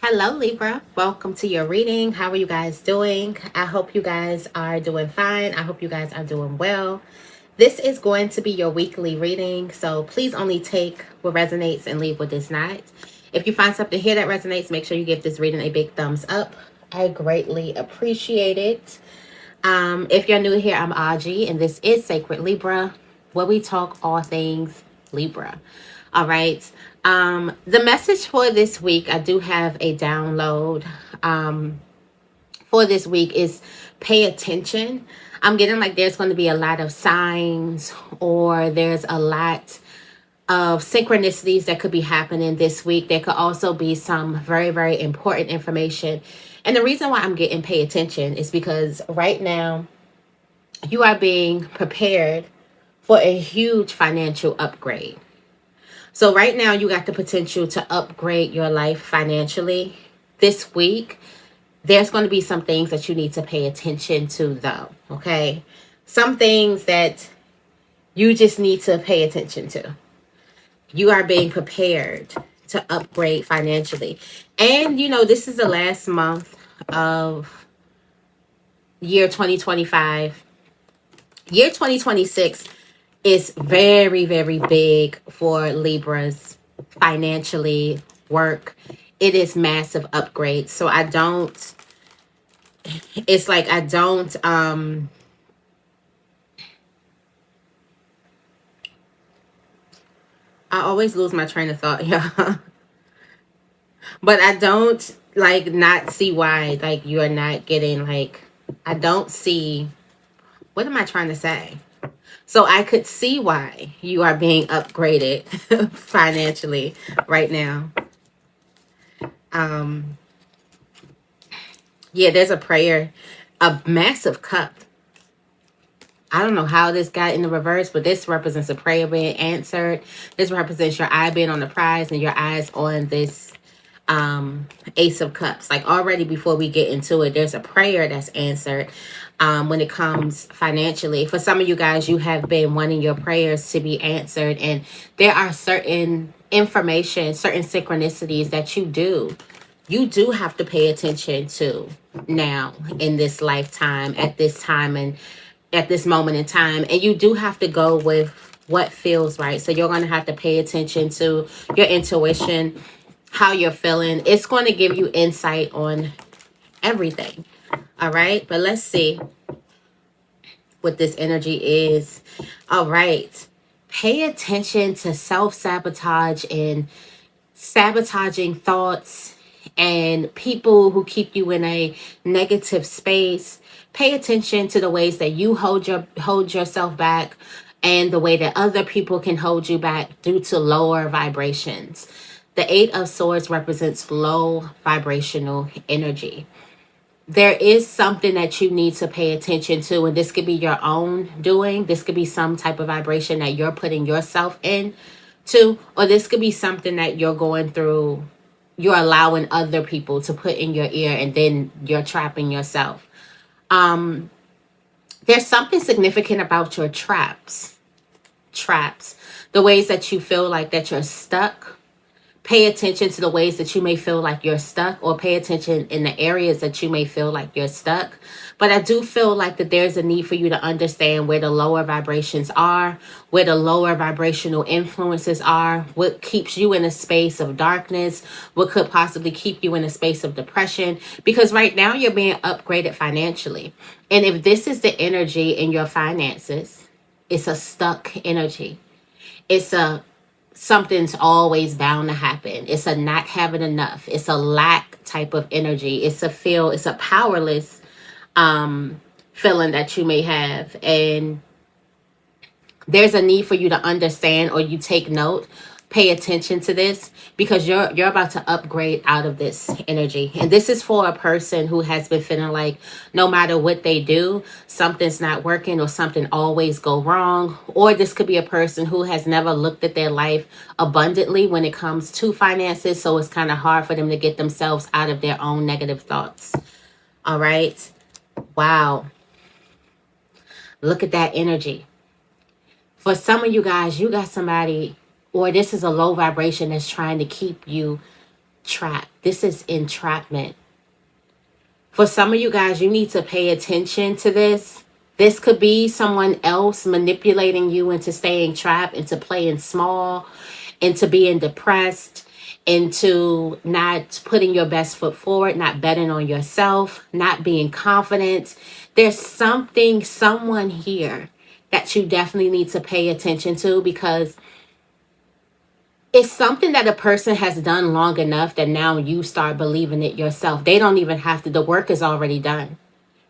Hello, Libra. Welcome to your reading. How are you guys doing? I hope you guys are doing fine. I hope you guys are doing well. This is going to be your weekly reading, so please only take what resonates and leave what does not. If you find something here that resonates, make sure you give this reading a big thumbs up. I greatly appreciate it. If you're new here, I'm Aji, and this is Sacred Libra, where we talk all things Libra. All right. The message for this week, I do have a download for this week is pay attention. I'm getting like there's going to be a lot of signs or there's a lot of synchronicities that could be happening this week. There could also be some very, very important information. And the reason why I'm getting pay attention is because right now you are being prepared for a huge financial upgrade. So right now you got the potential to upgrade your life financially. This week, there's going to be some things that you need to pay attention to though, okay? Some things that you just need to pay attention to. You are being prepared to upgrade financially. And this is the last month of year 2025. Year 2026 is very, very big for Libras financially, work. It is massive upgrades. So it's like I don't, I always lose my train of thought, yeah. But I don't like not see why, like you're not getting like, I don't see, what am I trying to say? So I could see why you are being upgraded financially right now. Yeah, there's a prayer, a massive cup. I don't know how this got in the reverse, but this represents a prayer being answered. This represents your eye being on the prize and your eyes on this Ace of Cups. Like already before we get into it, there's a prayer that's answered when it comes financially. For some of you guys, you have been wanting your prayers to be answered, and there are certain information, certain synchronicities that you do have to pay attention to now in this lifetime, at this time, and at this moment in time. And you do have to go with what feels right. So you're going to have to pay attention to your intuition, how you're feeling. It's going to give you insight on everything. All right. But let's see what this energy is. All right. Pay attention to self-sabotage and sabotaging thoughts and people who keep you in a negative space. Pay attention to the ways that you hold yourself back and the way that other people can hold you back due to lower vibrations. The Eight of Swords represents low vibrational energy. There is something that you need to pay attention to, and this could be your own doing. This could be some type of vibration that you're putting yourself in to, or this could be something that you're going through, you're allowing other people to put in your ear, and then you're trapping yourself. There's something significant about your traps, the ways that you feel like that you're stuck. Pay attention to the ways that you may feel like you're stuck, or pay attention in the areas that you may feel like you're stuck. But I do feel like that there's a need for you to understand where the lower vibrations are, where the lower vibrational influences are, what keeps you in a space of darkness, what could possibly keep you in a space of depression. Because right now you're being upgraded financially. And if this is the energy in your finances, it's a stuck energy. It's a something's always bound to happen. It's a not having enough. It's a lack type of energy. It's a powerless feeling that you may have. And there's a need for you to understand, or you take note, pay attention to this, because you're about to upgrade out of this energy. And this is for a person who has been feeling like no matter what they do, something's not working, or something always go wrong. Or this could be a person who has never looked at their life abundantly when it comes to finances, so it's kind of hard for them to get themselves out of their own negative thoughts. All right. Wow. Look at that energy. For some of you guys, you got somebody, or this is a low vibration that's trying to keep you trap. This is entrapment. For some of you guys, you need to pay attention to this. This could be someone else manipulating you into staying trapped, into playing small, into being depressed, into not putting your best foot forward, not betting on yourself, not being confident. There's someone here that you definitely need to pay attention to, because it's something that a person has done long enough that now you start believing it yourself. They don't even have to, the work is already done.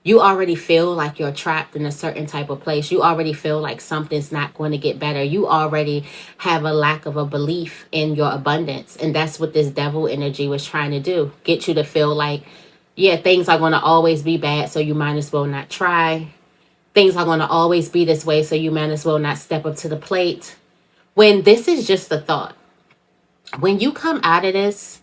You already feel like you're trapped in a certain type of place. You already feel like something's not going to get better. You already have a lack of a belief in your abundance. And that's what this devil energy was trying to do. Get you to feel like, yeah, things are going to always be bad, so you might as well not try. Things are going to always be this way, so you might as well not step up to the plate. When this is just a thought. When you come out of this,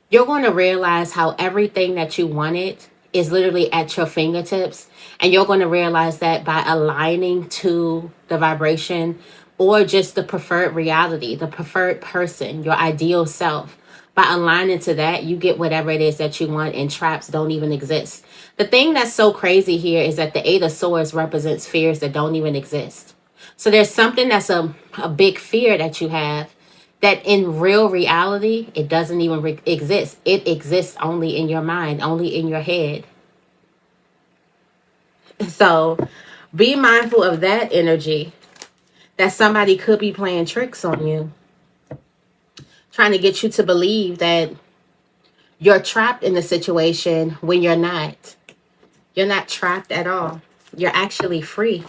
you're going to realize how everything that you wanted is literally at your fingertips. And you're going to realize that by aligning to the vibration or just the preferred reality, the preferred person, your ideal self, by aligning to that, you get whatever it is that you want, and traps don't even exist. The thing that's so crazy here is that the Eight of Swords represents fears that don't even exist. So there's something that's a big fear that you have, that in real reality, it doesn't even exist. It exists only in your mind, only in your head. So be mindful of that energy, that somebody could be playing tricks on you, trying to get you to believe that you're trapped in the situation when you're not. You're not trapped at all. You're actually free.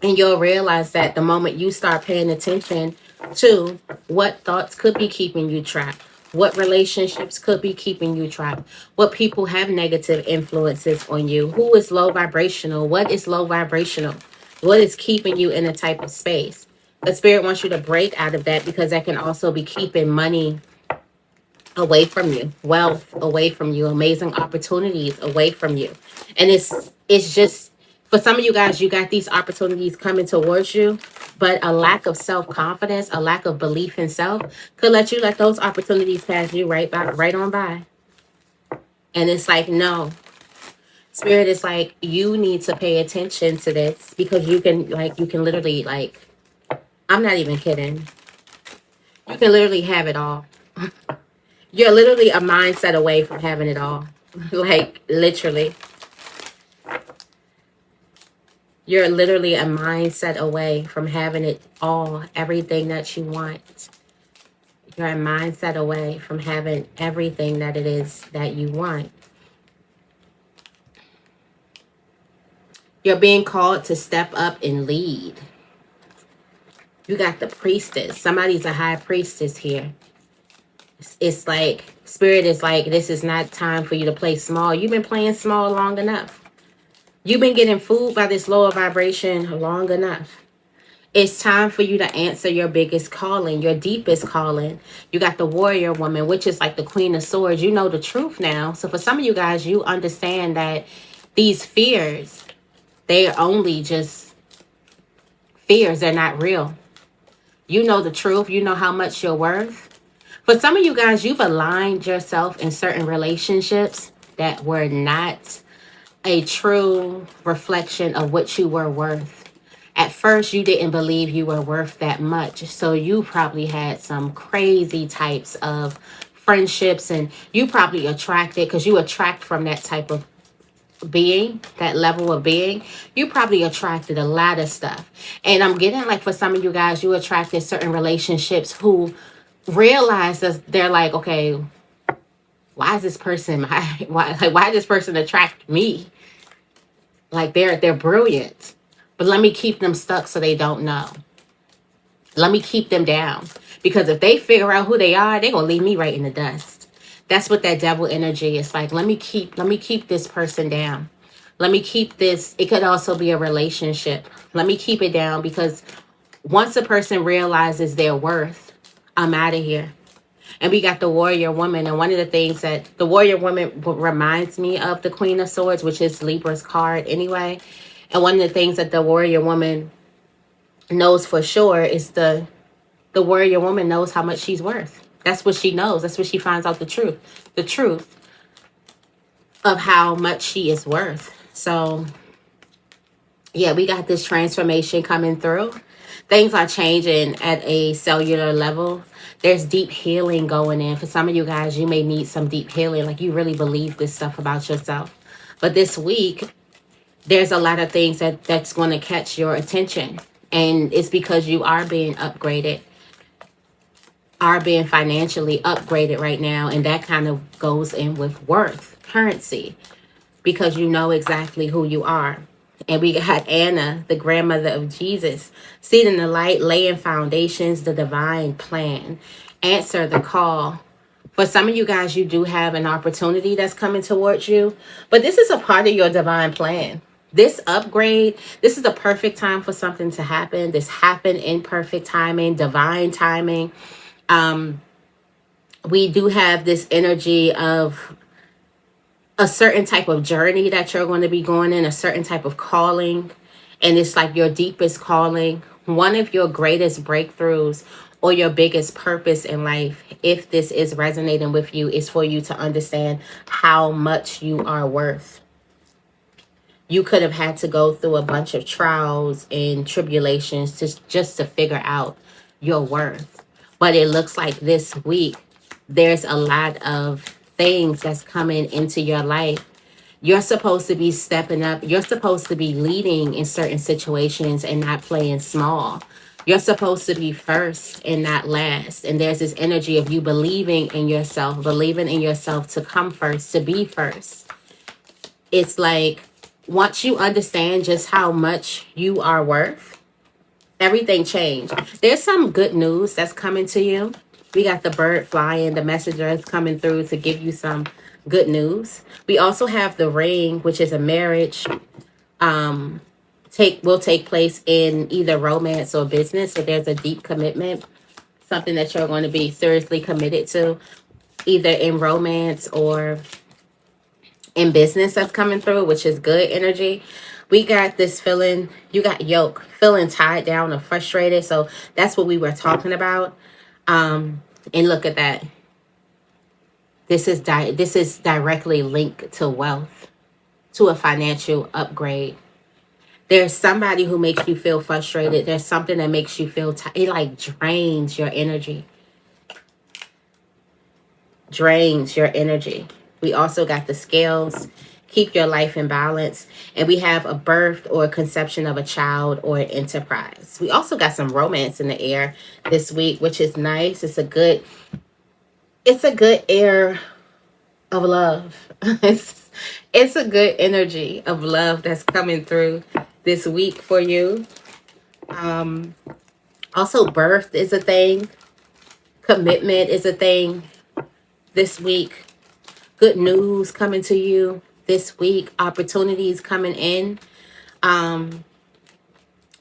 And you'll realize that the moment you start paying attention to what thoughts could be keeping you trapped, what relationships could be keeping you trapped, what people have negative influences on you, who is low vibrational, what is low vibrational, what is keeping you in a type of space. The spirit wants you to break out of that, because that can also be keeping money away from you, wealth away from you, amazing opportunities away from you. And it's just, for some of you guys, you got these opportunities coming towards you, but a lack of self-confidence, a lack of belief in self could let you let those opportunities pass you right on by. And it's like, no. Spirit is like, you need to pay attention to this, because you can literally, like, I'm not even kidding. You can literally have it all. You're literally a mindset away from having it all. Like, literally. You're literally a mindset away from having it all, everything that you want. You're a mindset away from having everything that it is that you want. You're being called to step up and lead. You got the priestess. Somebody's a high priestess here. It's like, spirit is like, this is not time for you to play small. You've been playing small long enough. You've been getting fooled by this lower vibration long enough. It's time for you to answer your biggest calling, your deepest calling. You got the warrior woman, which is like the Queen of Swords. You know the truth now. So for some of you guys, you understand that these fears, they are only just fears. They're not real. You know the truth. You know how much you're worth. For some of you guys, you've aligned yourself in certain relationships that were not a true reflection of what you were worth. At first, you didn't believe you were worth that much. So you probably had some crazy types of friendships, and you probably attracted, because you attract from that type of being, that level of being, you probably attracted a lot of stuff. And I'm getting like, for some of you guys, you attracted certain relationships who realize that they're like, okay, why is this person, why this person attract me? Like, they're brilliant, but let me keep them stuck so they don't know. Let me keep them down, because if they figure out who they are, they're gonna leave me right in the dust. That's what that devil energy is like. Let me keep this person down. Let me keep this. It could also be a relationship. Let me keep it down, because once a person realizes their worth, I'm out of here. And we got the warrior woman. And one of the things that the warrior woman reminds me of the Queen of Swords, which is Libra's card anyway. And one of the things that the warrior woman knows for sure is the warrior woman knows how much she's worth. That's what she knows. That's what she finds out, the truth. The truth of how much she is worth. So, yeah, we got this transformation coming through. Things are changing at a cellular level. There's deep healing going in. For some of you guys, you may need some deep healing. Like, you really believe this stuff about yourself. But this week, there's a lot of things that's going to catch your attention. And it's because you are being upgraded, are being financially upgraded right now. And that kind of goes in with worth, currency, because you know exactly who you are. And we got Anna, the grandmother of Jesus, seated in the light, laying foundations, the divine plan. Answer the call. For some of you guys, you do have an opportunity that's coming towards you, but this is a part of your divine plan. This upgrade, this is the perfect time for something to happen. This happened in perfect timing, divine timing. We do have this energy of a certain type of journey that you're going to be going in, a certain type of calling. And it's like your deepest calling, one of your greatest breakthroughs or your biggest purpose in life. If this is resonating with you, is for you to understand how much you are worth. You could have had to go through a bunch of trials and tribulations just to figure out your worth. But it looks like this week, there's a lot of things that's coming into your life. You're supposed to be stepping up. You're supposed to be leading in certain situations and not playing small. You're supposed to be first and not last. And there's this energy of you believing in yourself to come first, to be first. It's like, once you understand just how much you are worth, everything changed. There's some good news that's coming to you. We got the bird flying, the messenger is coming through to give you some good news. We also have the ring, which is a marriage. Will take place in either romance or business. So there's a deep commitment, something that you're going to be seriously committed to, either in romance or in business that's coming through, which is good energy. We got this feeling, you got yoke, feeling tied down or frustrated. So that's what we were talking about. And look at that. This is directly linked to wealth, to a financial upgrade. There's somebody who makes you feel frustrated. There's something that makes you feel it like drains your energy. Drains your energy. We also got the scales. Keep your life in balance. And we have a birth or a conception of a child or an enterprise. We also got some romance in the air this week, which is nice. It's a good air of love. It's a good energy of love that's coming through this week for you. Also, birth is a thing. Commitment is a thing this week. Good news coming to you this week. Opportunities coming in.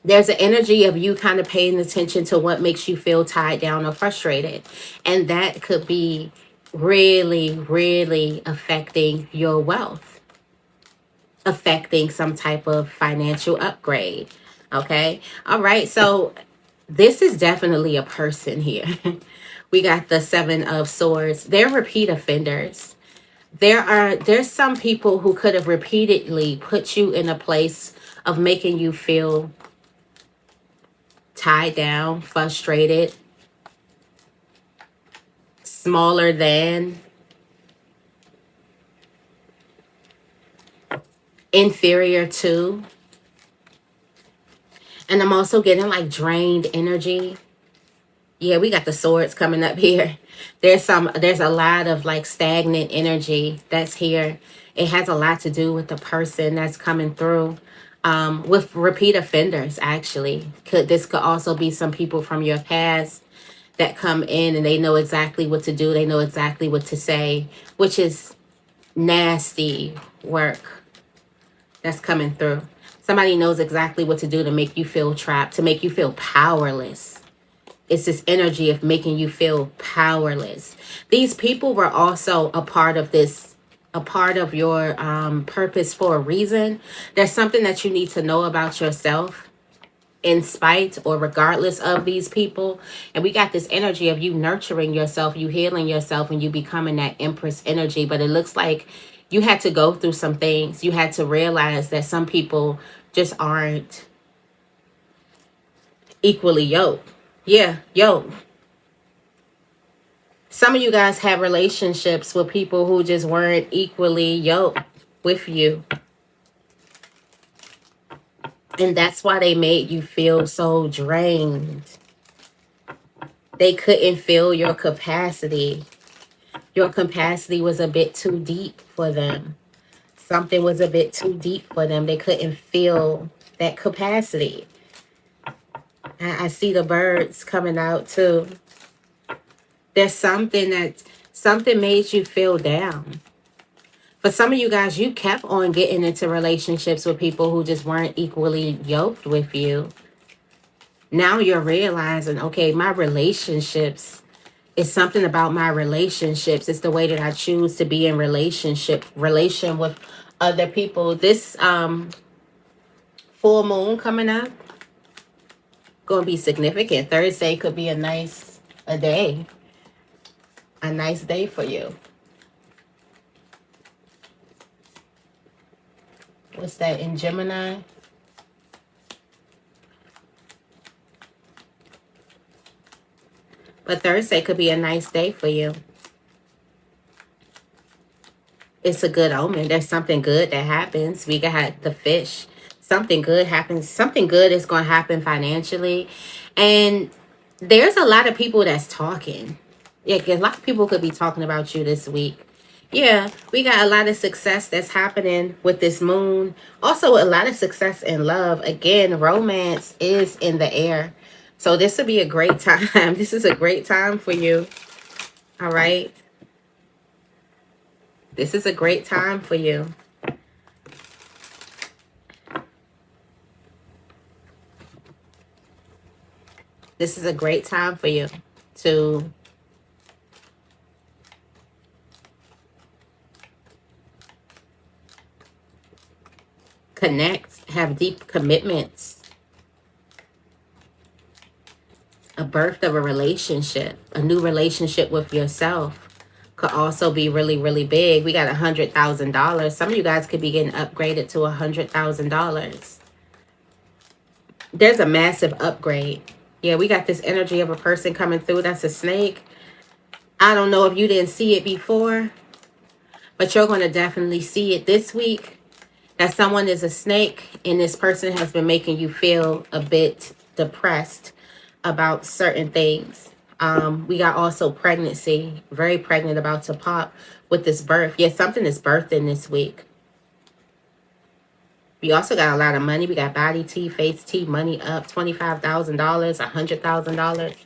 There's an energy of you kind of paying attention to what makes you feel tied down or frustrated. And that could be really, really affecting your wealth, affecting some type of financial upgrade. Okay. All right. So this is definitely a person here. We got the 7 of Swords. They're repeat offenders. There's some people who could have repeatedly put you in a place of making you feel tied down, frustrated, smaller than, inferior to. And I'm also getting like drained energy. Yeah, we got the swords coming up here. There's a lot of like stagnant energy that's here. It has a lot to do with the person that's coming through. With repeat offenders, actually. This could also be some people from your past that come in and they know exactly what to do. They know exactly what to say, which is nasty work that's coming through. Somebody knows exactly what to do to make you feel trapped, to make you feel powerless. It's this energy of making you feel powerless. These people were also a part of this, a part of your purpose for a reason. There's something that you need to know about yourself. in spite or regardless of these people. And we got this energy of you nurturing yourself, you healing yourself, and you becoming that Empress energy. But it looks like you had to go through some things. You had to realize that some people just aren't equally yoked. Yeah, yoked. Some of you guys have relationships with people who just weren't equally yoked with you. And that's why they made you feel so drained. They couldn't feel your capacity. Your capacity was a bit too deep for them. Something was a bit too deep for them. They couldn't feel that capacity. I see the birds coming out too. There's something made you feel down. For some of you guys, you kept on getting into relationships with people who just weren't equally yoked with you. Now you're realizing, okay, my relationships, it's something about my relationships. It's the way that I choose to be in relation with other people. This full moon coming up, going to be significant. Thursday could be a nice day for you. What's that in Gemini? But Thursday could be a nice day for you. It's a good omen. There's something good that happens. We got the fish. Something good happens. Something good is going to happen financially. And there's a lot of people that's talking. Yeah, a lot of people could be talking about you this week. Yeah, we got a lot of success that's happening with this moon. Also, a lot of success in love. Again, romance is in the air. So this would be a great time. This is a great time for you. All right. This is a great time for you. This is a great time for you to connect, have deep commitments. A birth of a relationship, a new relationship with yourself could also be really, really big. We got $100,000. Some of you guys could be getting upgraded to $100,000. There's a massive upgrade. Yeah, we got this energy of a person coming through. That's a snake. I don't know if you didn't see it before, but you're going to definitely see it this week. That someone is a snake and this person has been making you feel a bit depressed about certain things. We got also pregnancy, very pregnant, about to pop with this birth. Yeah, something is birthing this week. We also got a lot of money. We got body tea, face tea, money up, $25,000, $100,000.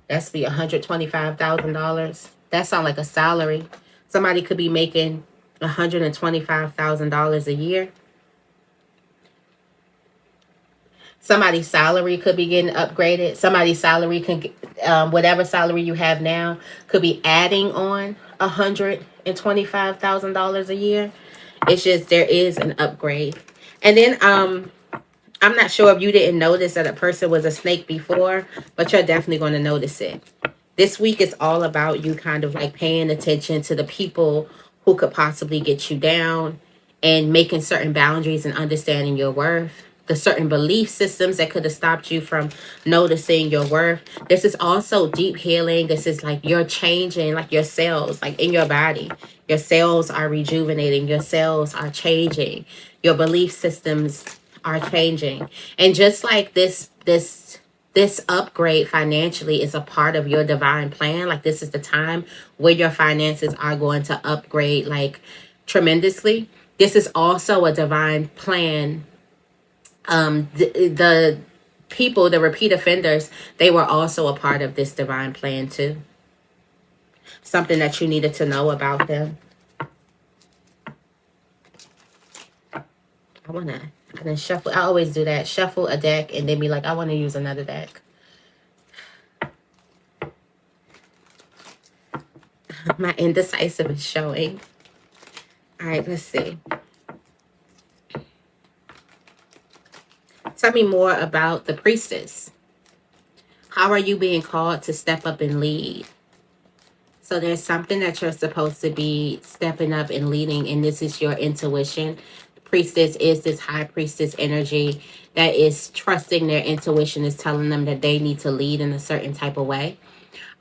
That's be $125,000. That sounds like a salary. Somebody could be making $125,000 a year. Somebody's salary could be getting upgraded. Somebody's salary can, whatever salary you have now, could be adding on $125,000 a year. It's just there is an upgrade. And then I'm not sure if you didn't notice that a person was a snake before, but you're definitely going to notice it. This week is all about you kind of like paying attention to the people who could possibly get you down and making certain boundaries and understanding your worth. The certain belief systems that could have stopped you from noticing your worth. This is also deep healing. This is like you're changing, like your cells, like in your body. Your cells are rejuvenating. Your cells are changing. Your belief systems are changing. And just like this upgrade financially is a part of your divine plan. Like this is the time where your finances are going to upgrade like tremendously. This is also a divine plan. The people, the repeat offenders, they were also a part of this divine plan too. Something that you needed to know about them. I didn't shuffle. I always do that. Shuffle a deck and then be like, I want to use another deck. My indecisive is showing. All right, let's see. Tell me more about the priestess. How are you being called to step up and lead? So there's something that you're supposed to be stepping up and leading, and this is your intuition. Priestess is this high priestess energy that is trusting their intuition, is telling them that they need to lead in a certain type of way.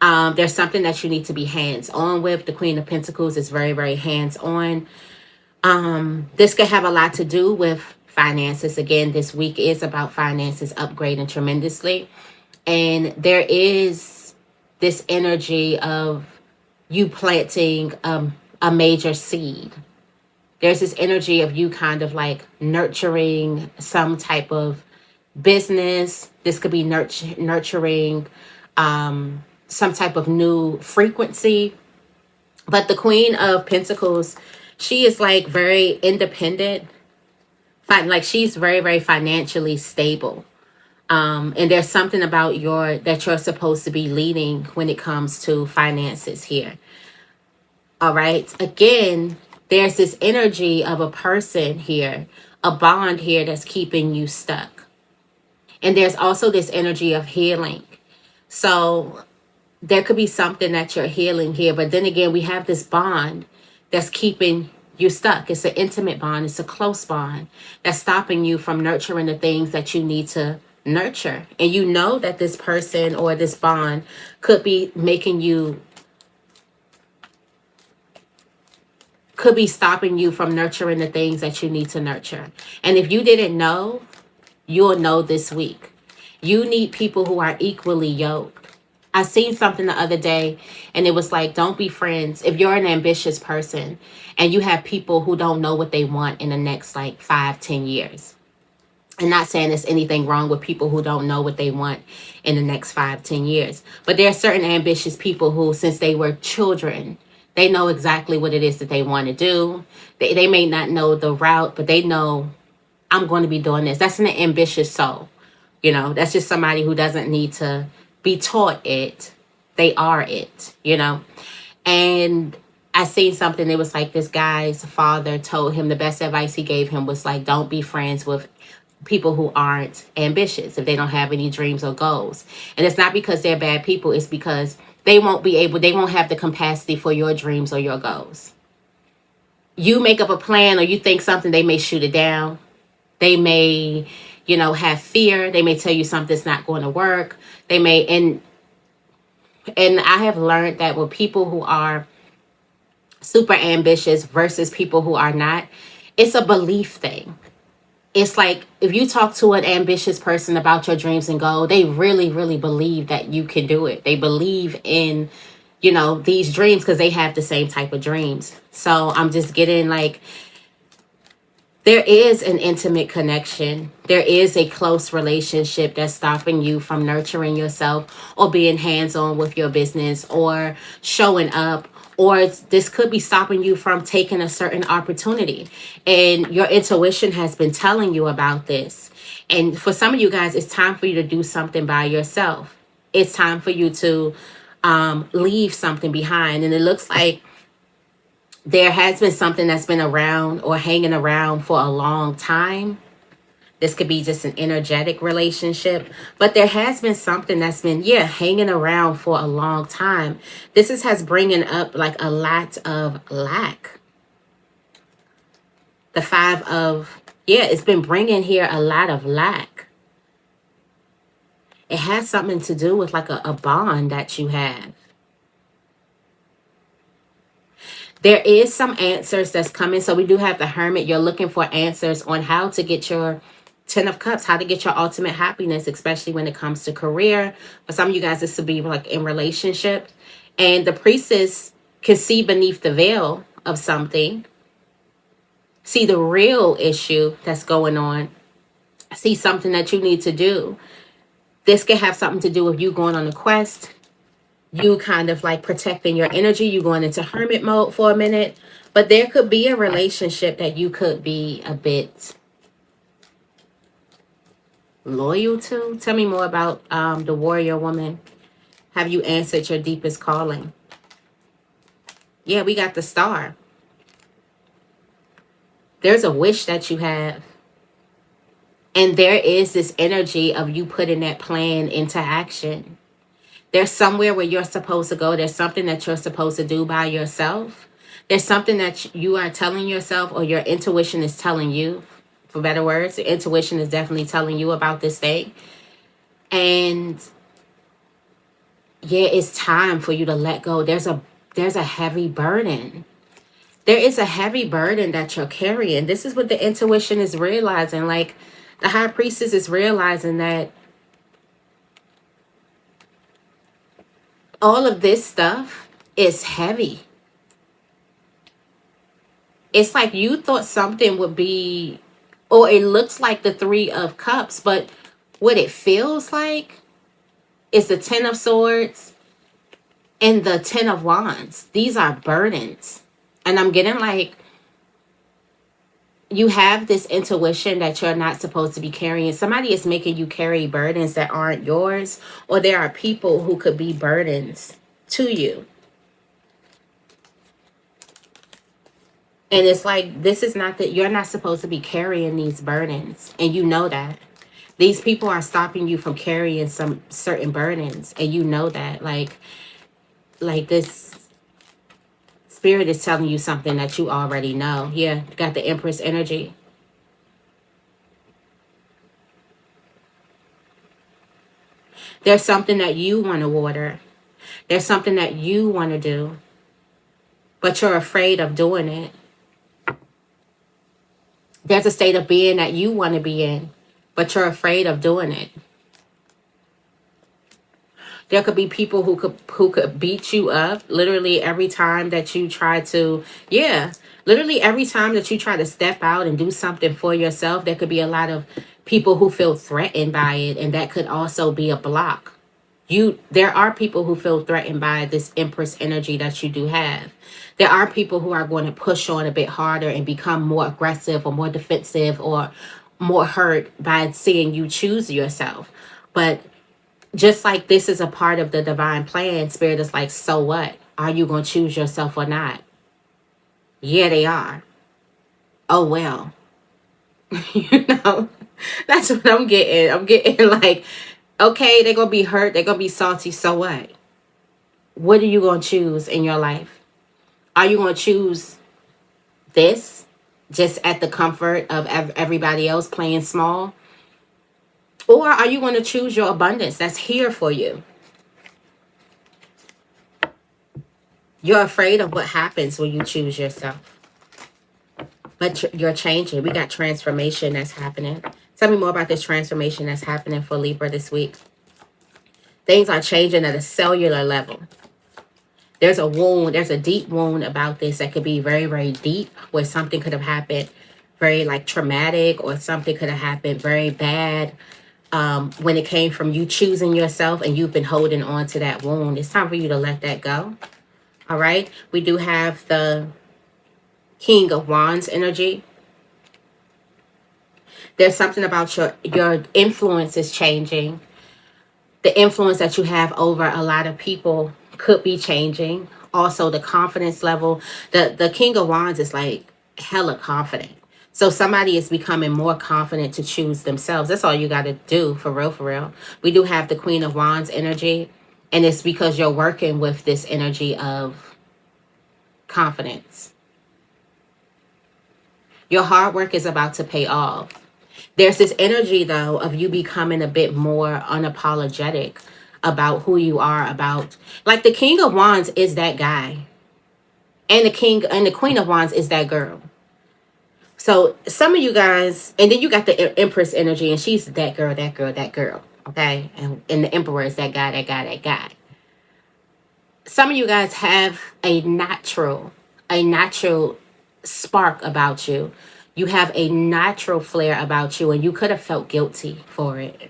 There's something that you need to be hands-on with. The Queen of Pentacles is very, very hands-on. This could have a lot to do with finances. Again, this week is about finances upgrading tremendously. And there is this energy of you planting a major seed. There's this energy of you kind of like nurturing some type of business. This could be nurturing some type of new frequency. But the Queen of Pentacles, she is like very independent. Like she's very, very financially stable. And there's something about that you're supposed to be leading when it comes to finances here. All right. Again, there's this energy of a person here, a bond here that's keeping you stuck. And there's also this energy of healing. So there could be something that you're healing here. But then again, we have this bond that's keeping you stuck. It's an intimate bond. It's a close bond that's stopping you from nurturing the things that you need to nurture. And you know that this person or this bond could be stopping you from nurturing the things that you need to nurture. And if you didn't know, you'll know this week. You need people who are equally yoked. I seen something the other day and it was like, don't be friends. If you're an ambitious person and you have people who don't know what they want in the next like 5-10 years. I'm not saying there's anything wrong with people who don't know what they want in the next 5-10 years. But there are certain ambitious people who, since they were children, they know exactly what it is that they want to do. They may not know the route, but they know, I'm going to be doing this. That's an ambitious soul. You know, that's just somebody who doesn't need to be taught it. They are it, you know. And I seen something. It was like this guy's father told him the best advice he gave him was like, don't be friends with people who aren't ambitious, if they don't have any dreams or goals. And it's not because they're bad people. It's because they won't have the capacity for your dreams or your goals. You make up a plan or you think something, they may shoot it down. They may, have fear. They may tell you something's not going to work. They may, and I have learned that with people who are super ambitious versus people who are not, it's a belief thing. It's like if you talk to an ambitious person about your dreams and goals, they really, really believe that you can do it. They believe in, these dreams because they have the same type of dreams. So I'm just getting like, there is an intimate connection. There is a close relationship that's stopping you from nurturing yourself or being hands-on with your business or showing up. Or this could be stopping you from taking a certain opportunity. And your intuition has been telling you about this. And for some of you guys, it's time for you to do something by yourself. It's time for you to leave something behind. And it looks like there has been something that's been around or hanging around for a long time. This could be just an energetic relationship, but there has been something that's been, hanging around for a long time. This has bringing up like a lot of lack. The it's been bringing here a lot of lack. It has something to do with like a bond that you have. There is some answers that's coming. So we do have the Hermit. You're looking for answers on how to get your 10 of Cups, how to get your ultimate happiness, especially when it comes to career. For some of you guys, this would be like in relationships. And the Priestess can see beneath the veil of something. See the real issue that's going on. See something that you need to do. This could have something to do with you going on a quest. You kind of like protecting your energy. You going into hermit mode for a minute. But there could be a relationship that you could be a bit loyal to. Tell me more about the warrior woman. Have you answered your deepest calling? Yeah, we got the Star. There's a wish that you have. And there is this energy of you putting that plan into action. There's somewhere where you're supposed to go. There's something that you're supposed to do by yourself. There's something that you are telling yourself, or your intuition is telling you, for better words. The intuition is definitely telling you about this thing. And yeah, it's time for you to let go. There's a heavy burden. There is a heavy burden that you're carrying. This is what the intuition is realizing. Like, the high priestess is realizing that all of this stuff is heavy. It's like you thought something would be, or it looks like the Three of Cups, but what it feels like is the Ten of Swords and the Ten of Wands. These are burdens. And I'm getting like, you have this intuition that you're not supposed to be carrying. Somebody is making you carry burdens that aren't yours, or there are people who could be burdens to you. And it's like, this is not that, you're not supposed to be carrying these burdens. And you know that. These people are stopping you from carrying some certain burdens. And you know that. Like this spirit is telling you something that you already know. Yeah, you got the Empress energy. There's something that you want to water. There's something that you want to do, but you're afraid of doing it. There's a state of being that you want to be in, but you're afraid of doing it. There could be people who could beat you up literally every time that you try to, literally every time that you try to step out and do something for yourself. There could be a lot of people who feel threatened by it, and that could also be a block. There are people who feel threatened by this Empress energy that you do have. There are people who are going to push on a bit harder and become more aggressive or more defensive or more hurt by seeing you choose yourself. But just like this is a part of the divine plan, Spirit is like, so what? Are you going to choose yourself or not? Yeah, they are. Oh, well. That's what I'm getting. I'm getting like, okay, they're going to be hurt. They're going to be salty. So what? What are you going to choose in your life? Are you going to choose this just at the comfort of everybody else playing small? Or are you going to choose your abundance that's here for you? You're afraid of what happens when you choose yourself. But you're changing. We got transformation that's happening. Tell me more about this transformation that's happening for Libra this week. Things are changing at a cellular level. There's a wound. There's a deep wound about this that could be very, very deep, where something could have happened very like traumatic, or something could have happened very bad. When it came from you choosing yourself and you've been holding on to that wound, it's time for you to let that go. All right. We do have the King of Wands energy. There's something about your influence is changing. The influence that you have over a lot of people could be changing. Also, the confidence level. The King of Wands is like hella confident. So somebody is becoming more confident to choose themselves. That's all you got to do, for real, for real. We do have the Queen of Wands energy. And it's because you're working with this energy of confidence. Your hard work is about to pay off. There's this energy, though, of you becoming a bit more unapologetic about who you are, about, like, the King of Wands is that guy. And the Queen of Wands is that girl. So some of you guys, and then you got the Empress energy, and she's that girl, that girl, that girl. Okay. And the Emperor is that guy, that guy, that guy. Some of you guys have a natural spark about you. You have a natural flair about you, and you could have felt guilty for it.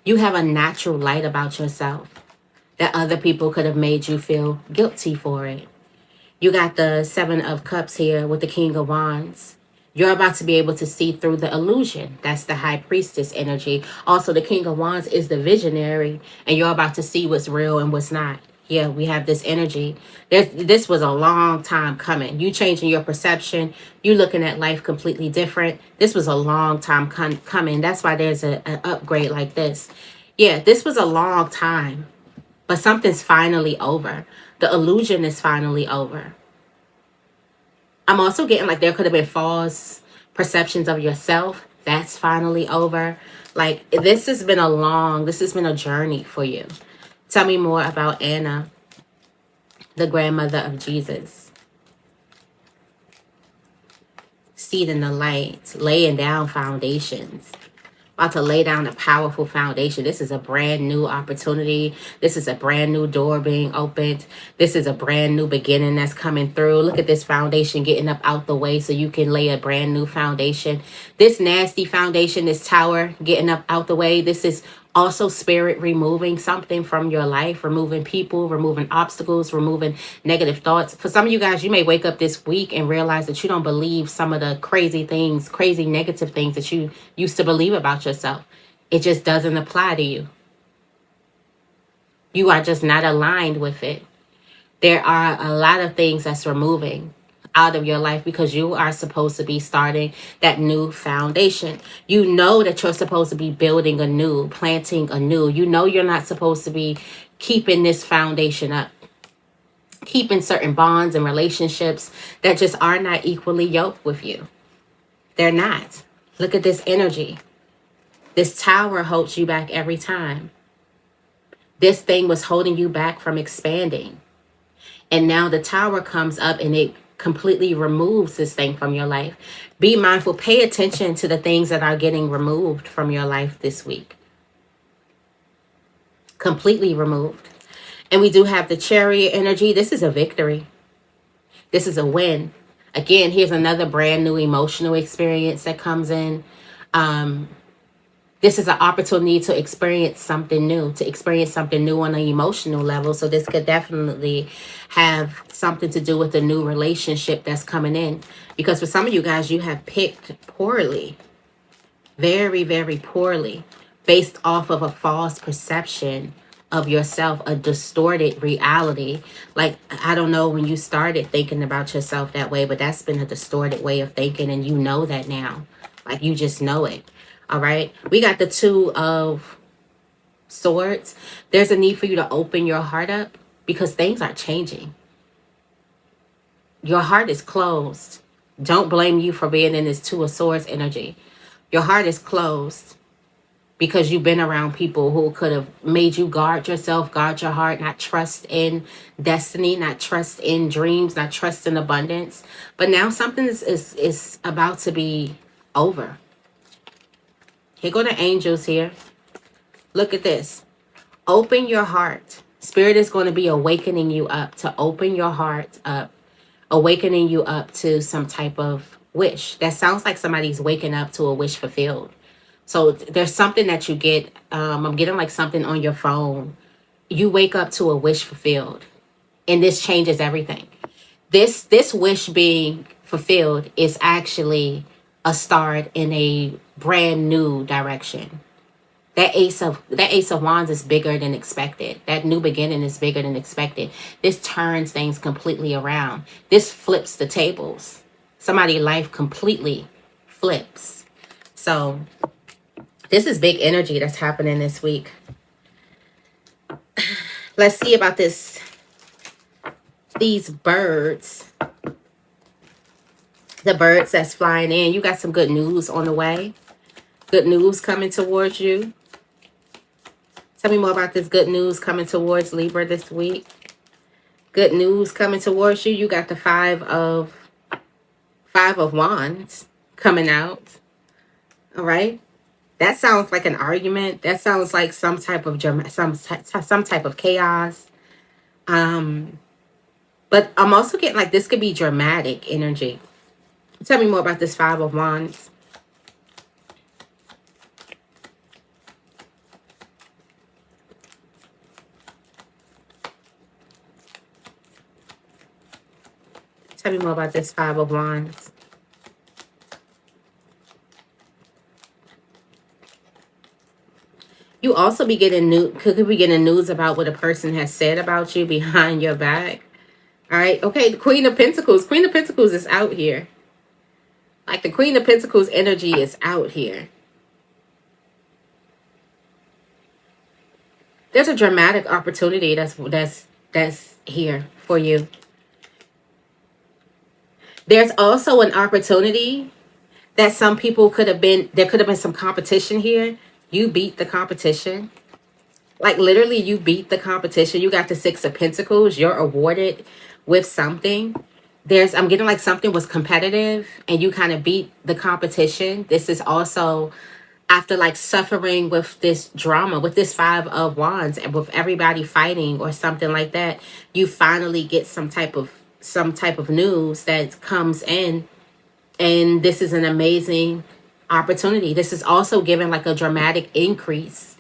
You have a natural light about yourself that other people could have made you feel guilty for it. You got the Seven of Cups here with the King of Wands. You're about to be able to see through the illusion. That's the High Priestess energy. Also, the King of Wands is the visionary, and you're about to see what's real and what's not. Yeah, we have this energy. This was a long time coming. You changing your perception. You looking at life completely different. This was a long time coming. That's why there's an upgrade like this. Yeah, this was a long time. But something's finally over. The illusion is finally over. I'm also getting like there could have been false perceptions of yourself. That's finally over. Like this has been a journey for you. Tell me more about Anna, the grandmother of Jesus. Seed in the light, laying down foundations. About to lay down a powerful foundation. This is a brand new opportunity. This is a brand new door being opened. This is a brand new beginning that's coming through. Look at this foundation getting up out the way so you can lay a brand new foundation. This nasty foundation, this tower getting up out the way. This is also spirit removing something from your life, removing people, removing obstacles, removing negative thoughts. For some of you guys, you may wake up this week and realize that you don't believe some of the crazy things, crazy negative things that you used to believe about yourself. It just doesn't apply to you. You are just not aligned with it. There are a lot of things that's removing out of your life because you are supposed to be starting that new foundation. You know that you're supposed to be building anew, planting anew. You know you're not supposed to be keeping this foundation up, keeping certain bonds and relationships that just are not equally yoked with you. They're not. Look at this energy. This tower holds you back every time. This thing was holding you back from expanding. And now the tower comes up and it completely removes this thing from your life. Be mindful. Pay attention to the things that are getting removed from your life this week. Completely removed. And we do have the Chariot energy. This is a victory. This is a win. Again, here's another brand new emotional experience that comes in. This is an opportunity to experience something new, on an emotional level. So this could definitely have something to do with the new relationship that's coming in. Because for some of you guys, you have picked poorly, very, very poorly, based off of a false perception of yourself, a distorted reality. Like, I don't know when you started thinking about yourself that way, but that's been a distorted way of thinking. And you know that now. Like, you just know it. All right. We got the Two of Swords. There's a need for you to open your heart up because things are changing. Your heart is closed. Don't blame you for being in this Two of Swords energy. Your heart is closed because you've been around people who could have made you guard yourself, guard your heart, not trust in destiny, not trust in dreams, not trust in abundance. But now something is about to be over. Here go the angels here. Look at this. Open your heart. Spirit is going to be awakening you up to open your heart up, awakening you up to some type of wish. That sounds like somebody's waking up to a wish fulfilled. So there's something that you get. I'm getting like something on your phone. You wake up to a wish fulfilled, and this changes everything. This wish being fulfilled is actually a start in a brand new direction. That ace of wands is bigger than expected. That new beginning is bigger than expected. This turns things completely around. This flips the tables. Somebody's life completely flips. So this is big energy that's happening this week. Let's see about these birds. The birds that's flying in. You got some good news on the way. Good news coming towards you. Tell me more about this good news coming towards Libra this week. Good news coming towards you. You got the five of wands coming out. All right. That sounds like an argument. That sounds like some type of some type of chaos. But I'm also getting like this could be dramatic energy. Tell me more about this Five of Wands. Tell me more about this Five of Wands. You also be getting could be getting news about what a person has said about you behind your back. All right. Okay. The Queen of Pentacles. Queen of Pentacles is out here. Like the Queen of Pentacles energy is out here. There's a dramatic opportunity that's here for you. There's also an opportunity that some people could have been, there could have been some competition here. You beat the competition. Like literally you beat the competition. You got the Six of Pentacles. You're awarded with something. I'm getting like something was competitive and you kind of beat the competition. This is also after like suffering with this drama, with this Five of Wands and with everybody fighting or something like that. You finally get some type of news that comes in, and this is an amazing opportunity. This is also giving like a dramatic increase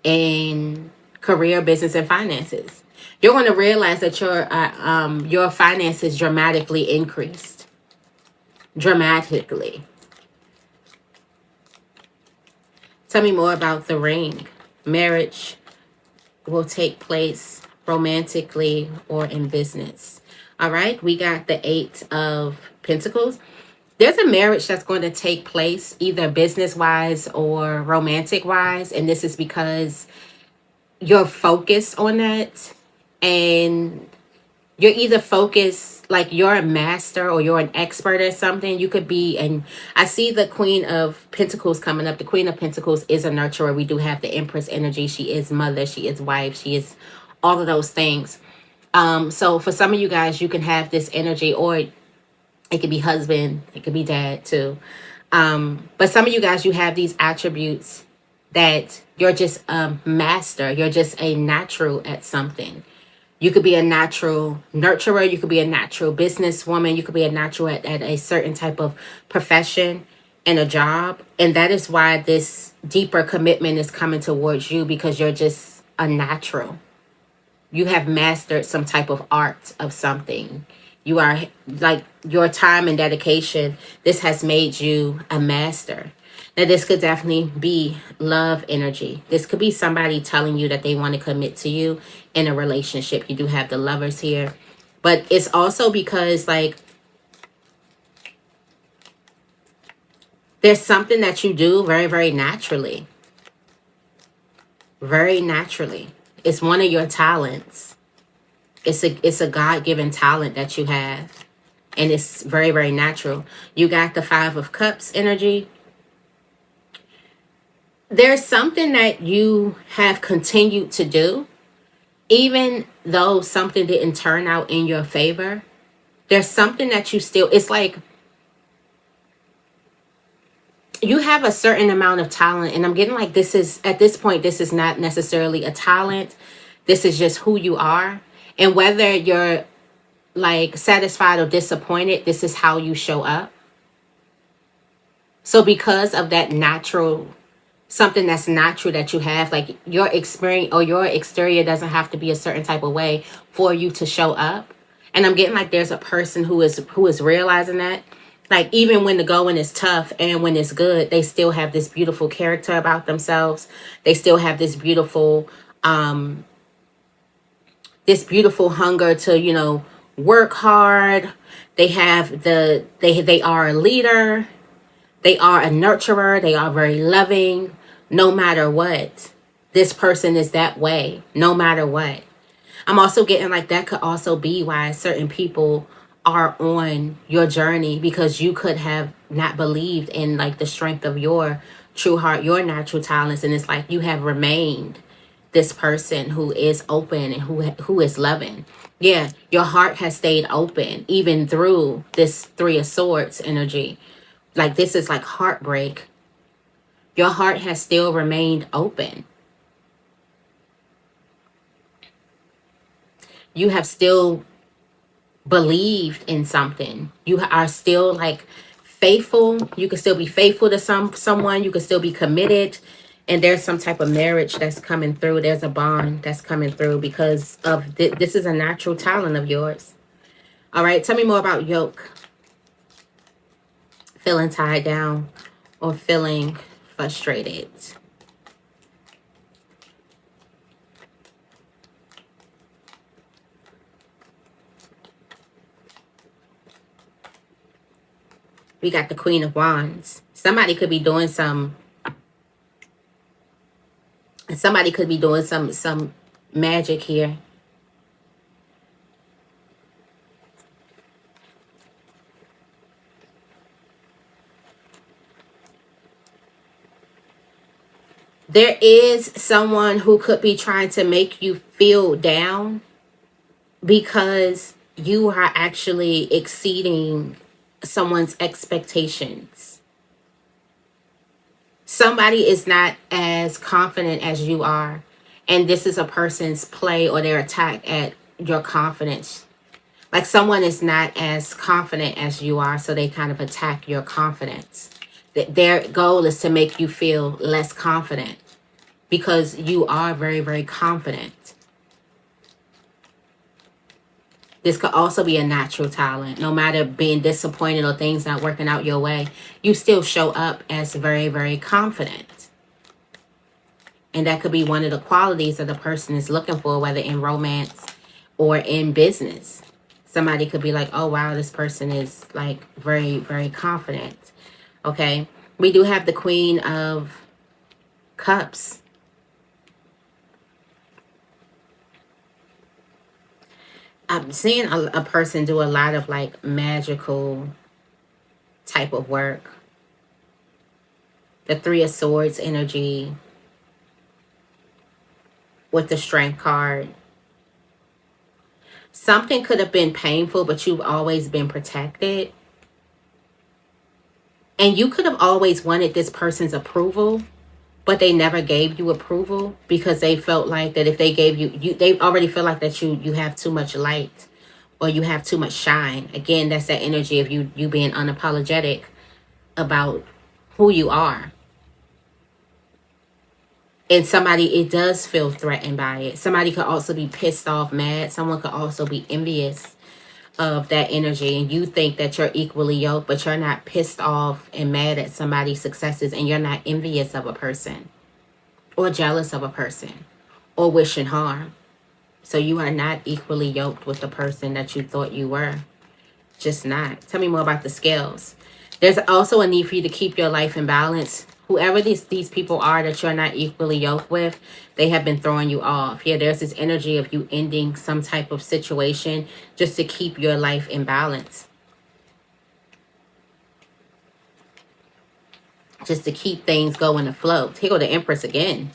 in career, business, and finances. You're going to realize that your finances dramatically increased. Dramatically. Tell me more about the ring. Marriage will take place romantically or in business. All right, we got the Eight of Pentacles. There's a marriage that's going to take place either business-wise or romantic-wise, and this is because you're focused on that, and you're either focused, like you're a master or you're an expert at something. You could be, and I see the Queen of Pentacles coming up. The Queen of Pentacles is a nurturer. We do have the Empress energy. She is mother, she is wife, she is all of those things. So for some of you guys, you can have this energy, or it could be husband, it could be dad too. But some of you guys, you have these attributes that you're just a master. You're just a natural at something. You could be a natural nurturer. You could be a natural businesswoman. You could be a natural at a certain type of profession and a job. And that is why this deeper commitment is coming towards you, because you're just a natural. You have mastered some type of art of something. You are like your time and dedication. This has made you a master. Now, this could definitely be love energy. This could be somebody telling you that they want to commit to you in a relationship. You do have the Lovers here. But it's also because, like, there's something that you do very, very naturally. Very naturally. It's one of your talents. It's a God-given talent that you have. And it's very, very natural. You got the Five of Cups energy. There's something that you have continued to do, even though something didn't turn out in your favor. There's something that you still, it's like you have a certain amount of talent, and I'm getting like this is, at this point, this is not necessarily a talent. This is just who you are. And whether you're like satisfied or disappointed, this is how you show up. So because of that natural, something that's natural that you have, like your experience or your exterior doesn't have to be a certain type of way for you to show up. And I'm getting like there's a person who is realizing that, like, even when the going is tough and when it's good, they still have this beautiful character about themselves. They still have this beautiful hunger to, you know, work hard. They have they are a leader. They are a nurturer. They are very loving. No matter what, this person is that way, no matter what. I'm also getting like that could also be why certain people are on your journey, because you could have not believed in like the strength of your true heart, your natural talents. And it's like you have remained this person who is open and who is loving. Yeah, your heart has stayed open even through this Three of Swords energy. Like this is like heartbreak. Your heart has still remained open. You have still believed in something. You are still like faithful. You can still be faithful to someone. You can still be committed. And there's some type of marriage that's coming through. There's a bond that's coming through because of this is a natural talent of yours. All right. Tell me more about yoke. Feeling tied down or feeling frustrated. We got the Queen of Wands. Somebody could be doing some magic here. There is someone who could be trying to make you feel down because you are actually exceeding someone's expectations. Somebody is not as confident as you are, and this is a person's play or their attack at your confidence. Like someone is not as confident as you are, so they kind of attack your confidence. Their goal is to make you feel less confident because you are very, very confident. This could also be a natural talent. No matter being disappointed or things not working out your way, you still show up as very, very confident. And that could be one of the qualities that the person is looking for, whether in romance or in business. Somebody could be like, oh, wow, this person is like very, very confident. Okay. We do have the Queen of Cups. I'm seeing a person do a lot of like magical type of work. The Three of Swords energy with the Strength card. Something could have been painful, but you've always been protected. And you could have always wanted this person's approval, but they never gave you approval because they felt like that if they gave you, they already feel like that you have too much light or you have too much shine. Again, that's that energy of you being unapologetic about who you are. And somebody, it does feel threatened by it. Somebody could also be pissed off, mad. Someone could also be envious of that energy. And you think that you're equally yoked, but you're not pissed off and mad at somebody's successes. And you're not envious of a person or jealous of a person or wishing harm. So you are not equally yoked with the person that you thought you were. Just not. Tell me more about the scales. There's also a need for you to keep your life in balance. Whoever these people are that you're not equally yoked with, they have been throwing you off. Yeah, there's this energy of you ending some type of situation just to keep your life in balance. Just to keep things going afloat. Here go the Empress again.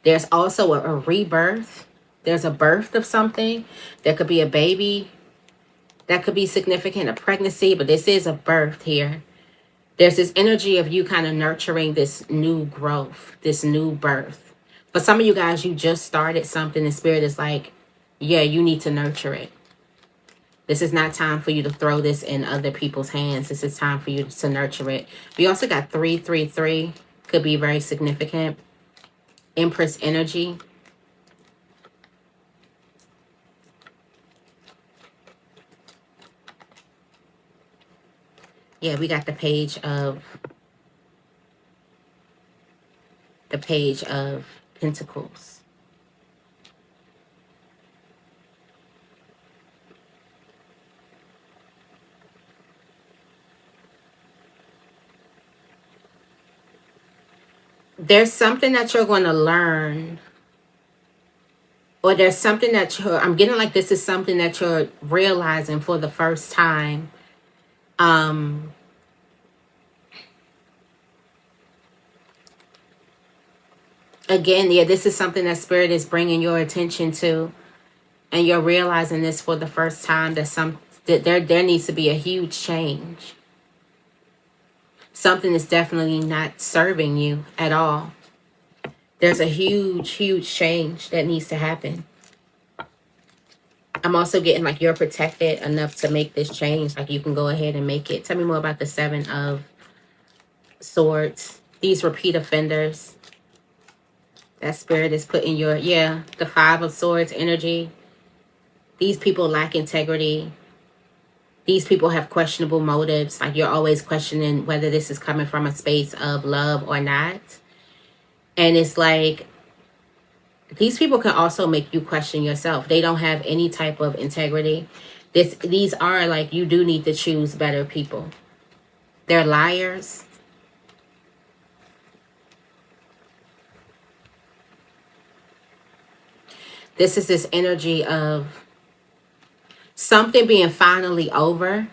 There's also a rebirth. There's a birth of something. There could be a baby. That could be significant, a pregnancy, but this is a birth here. There's this energy of you kind of nurturing this new growth, this new birth. For some of you guys, you just started something and Spirit is like, yeah, you need to nurture it. This is not time for you to throw this in other people's hands. This is time for you to nurture it. We also got 333. Could be very significant. Empress energy. Yeah, we got the Page of Pentacles. There's something that you're going to learn, or there's something that I'm getting like this is something that you're realizing for the first time. Again, yeah, this is something that Spirit is bringing your attention to, and you're realizing this for the first time, that there needs to be a huge change. Something is definitely not serving you at all. There's a huge, huge change that needs to happen. I'm also getting like you're protected enough to make this change. Like you can go ahead and make it. Tell me more about the Seven of Swords. These repeat offenders. That Spirit is putting your, yeah, the Five of Swords energy. These people lack integrity. These people have questionable motives. Like you're always questioning whether this is coming from a space of love or not. And it's like, these people can also make you question yourself. They don't have any type of integrity. These are like, you do need to choose better people. They're liars. This is this energy of something being finally over,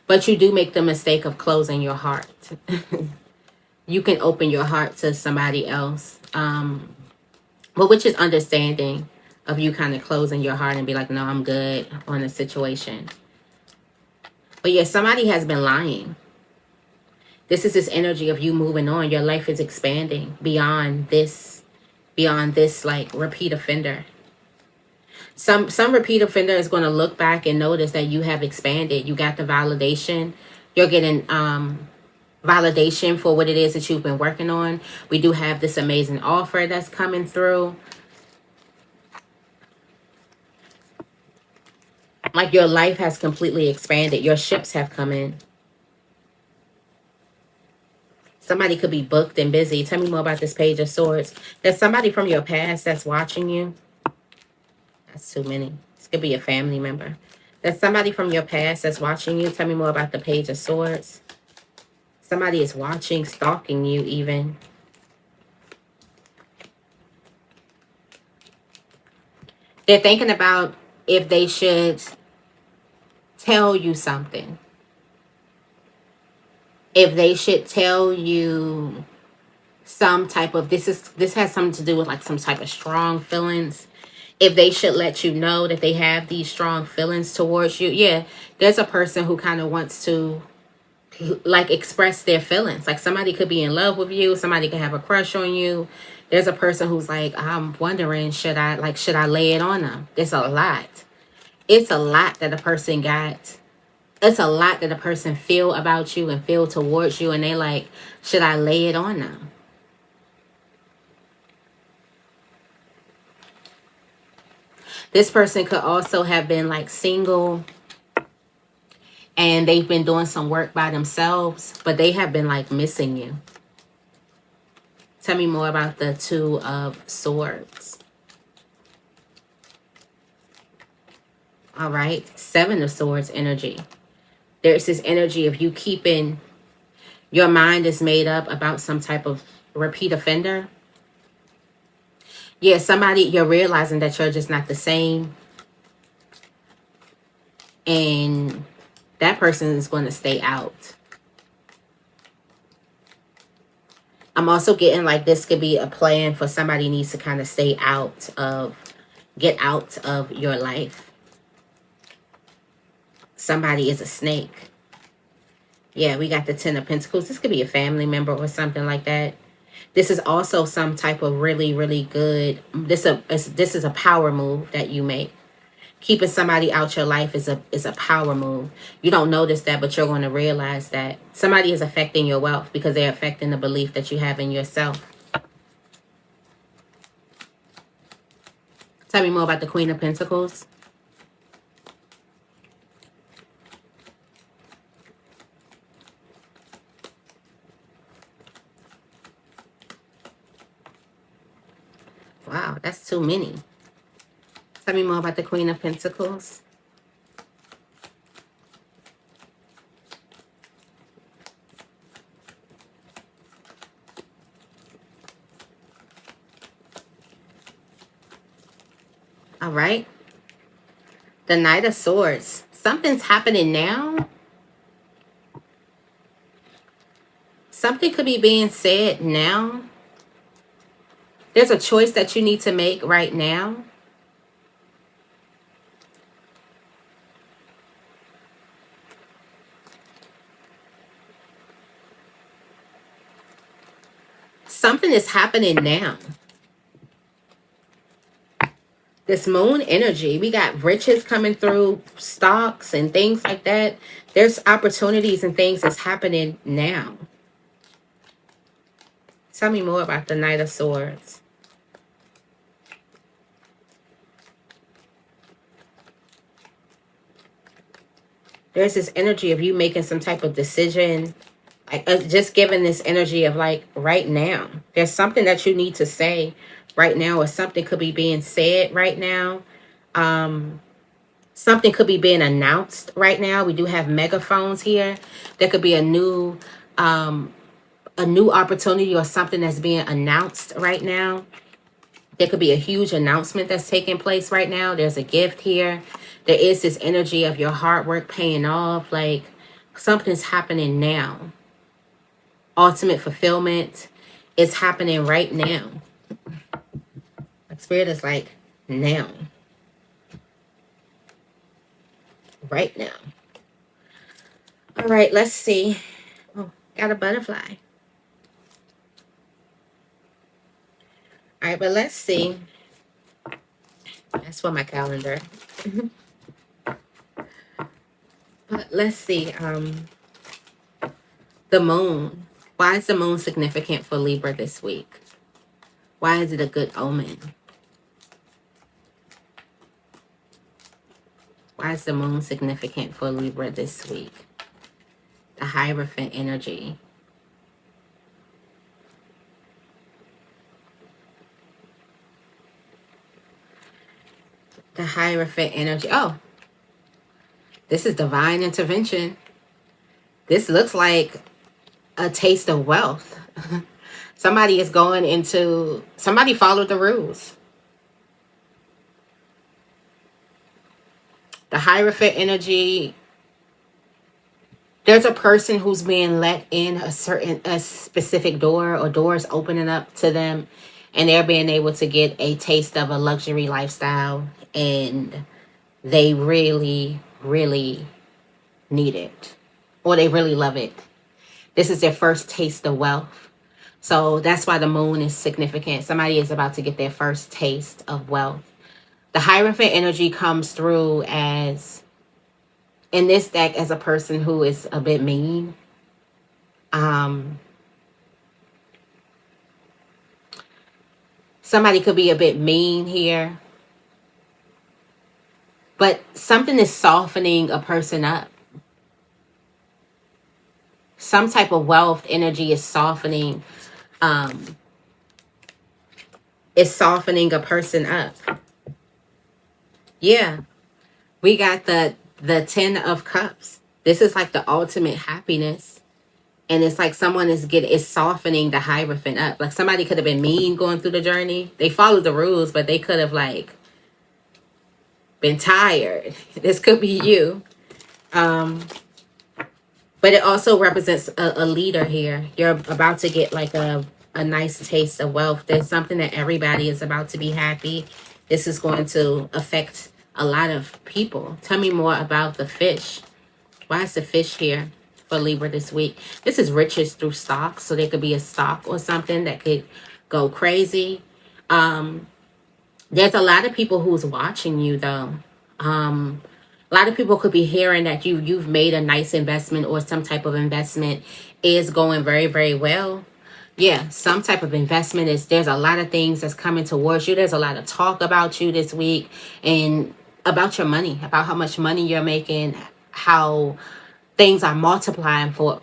but you do make the mistake of closing your heart. You can open your heart to somebody else, but which is understanding of you kind of closing your heart and be like, no, I'm good on the situation. But yeah, somebody has been lying. This is this energy of you moving on. Your life is expanding beyond this like repeat offender. Some repeat offender is going to look back and notice that you have expanded. You got the validation. You're getting validation for what it is that you've been working on. We do have this amazing offer that's coming through. Like your life has completely expanded. Your ships have come in. Somebody could be booked and busy. Tell me more about this Page of Swords. There's somebody from your past that's watching you. That's too many. This could be a family member. There's somebody from your past that's watching you. Tell me more about the Page of Swords. Somebody is watching, stalking you even. They're thinking about if they should tell you something. If they should tell you some type of, this has something to do with like some type of strong feelings. If they should let you know that they have these strong feelings towards you. Yeah, there's a person who kind of wants to like express their feelings. Like somebody could be in love with you. Somebody could have a crush on you. There's a person who's like, I'm wondering, should I lay it on them? It's a lot. It's a lot that a person got. It's a lot that a person feel about you and feel towards you. And they like, should I lay it on them? This person could also have been like single and they've been doing some work by themselves, but they have been like missing you. Tell me more about the Two of Swords. All right. Seven of Swords energy. There's this energy of you keeping, your mind is made up about some type of repeat offender. Yeah, somebody, you're realizing that you're just not the same. And that person is going to stay out. I'm also getting like this could be a plan for somebody needs to kind of stay out of, get out of your life. Somebody is a snake. Yeah, we got the Ten of Pentacles. This could be a family member or something like that. This is also some type of really, really good, this is a power move that you make. Keeping somebody out your life is a power move. You don't notice that, but you're going to realize that somebody is affecting your wealth because they're affecting the belief that you have in yourself. Tell me more about the Queen of Pentacles. Wow, that's too many. Tell me more about the Queen of Pentacles. All right. The Knight of Swords. Something's happening now. Something could be being said now. There's a choice that you need to make right now. Something is happening now. This moon energy, we got riches coming through, stocks and things like that. There's opportunities and things that's happening now. Tell me more about the Knight of Swords. There's this energy of you making some type of decision. Like just giving this energy of like right now. There's something that you need to say right now, or something could be being said right now. Something could be being announced right now. We do have megaphones here. There could be a new opportunity or something that's being announced right now. There could be a huge announcement that's taking place right now. There's a gift here. There is this energy of your hard work paying off. Like something's happening now. Ultimate fulfillment is happening right now. Like Spirit is like now. Right now. All right, let's see. Oh, got a butterfly. All right, but let's see. That's for my calendar. But let's see. The moon. Why is the moon significant for Libra this week? Why is it a good omen? Why is the moon significant for Libra this week? The Hierophant energy. The Hierophant energy. Oh, this is divine intervention. This looks like a taste of wealth. Somebody is going into, somebody followed the rules. The Hierophant energy, there's a person who's being let in a specific door, or doors opening up to them, and they're being able to get a taste of a luxury lifestyle, and they really, really need it, or they really love it. This is their first taste of wealth. So that's why the moon is significant. Somebody is about to get their first taste of wealth. The Hierophant energy comes through as, in this deck, as a person who is a bit mean. Somebody could be a bit mean here. But something is softening a person up. Some type of wealth energy is softening. Is softening a person up. Yeah. We got the 10 of Cups. This is like the ultimate happiness. And it's like someone is softening the Hierophant up. Like somebody could have been mean going through the journey. They followed the rules, but they could have like been tired. This could be you. But it also represents a leader here. You're about to get like a nice taste of wealth. There's something that everybody is about to be happy. This is going to affect a lot of people. Tell me more about the fish. Why is the fish here for Libra this week? This is riches through stocks. So there could be a stock or something that could go crazy. There's a lot of people who's watching you though. A lot of people could be hearing that you've made a nice investment, or some type of investment is going very, very well. Yeah, some type of investment there's a lot of things that's coming towards you. There's a lot of talk about you this week, and about your money, about how much money you're making, how things are multiplying for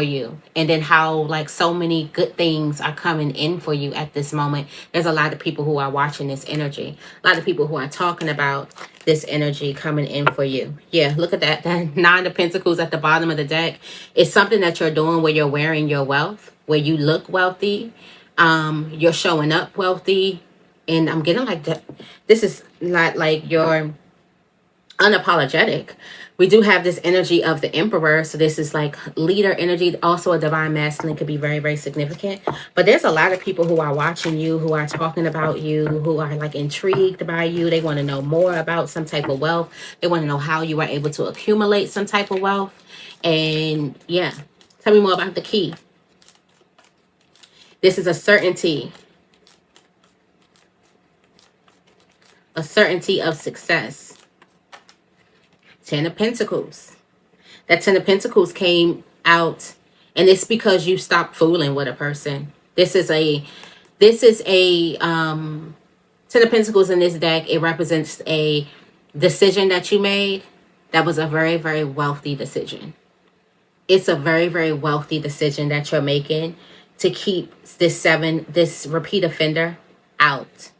you, and then how like so many good things are coming in for you at this moment. There's a lot of people who are watching this energy, a lot of people who are talking about this energy coming in for you. Yeah, look at that 9 of Pentacles at the bottom of the deck. It's something that you're doing where you're wearing your wealth, where you look wealthy, you're showing up wealthy. And I'm getting like that, this is not like you're unapologetic. We do have this energy of the Emperor, so this is like leader energy. Also a divine masculine could be very, very significant. But there's a lot of people who are watching you, who are talking about you, who are like intrigued by you. They want to know more about some type of wealth. They want to know how you are able to accumulate some type of wealth. And yeah, tell me more about the key. This is a certainty. A certainty of success. 10 of Pentacles. That 10 of Pentacles came out, and it's because you stopped fooling with a person. This is a 10 of Pentacles in this deck. It represents a decision that you made that was a very, very wealthy decision. It's a very, very wealthy decision that you're making to keep this repeat offender out.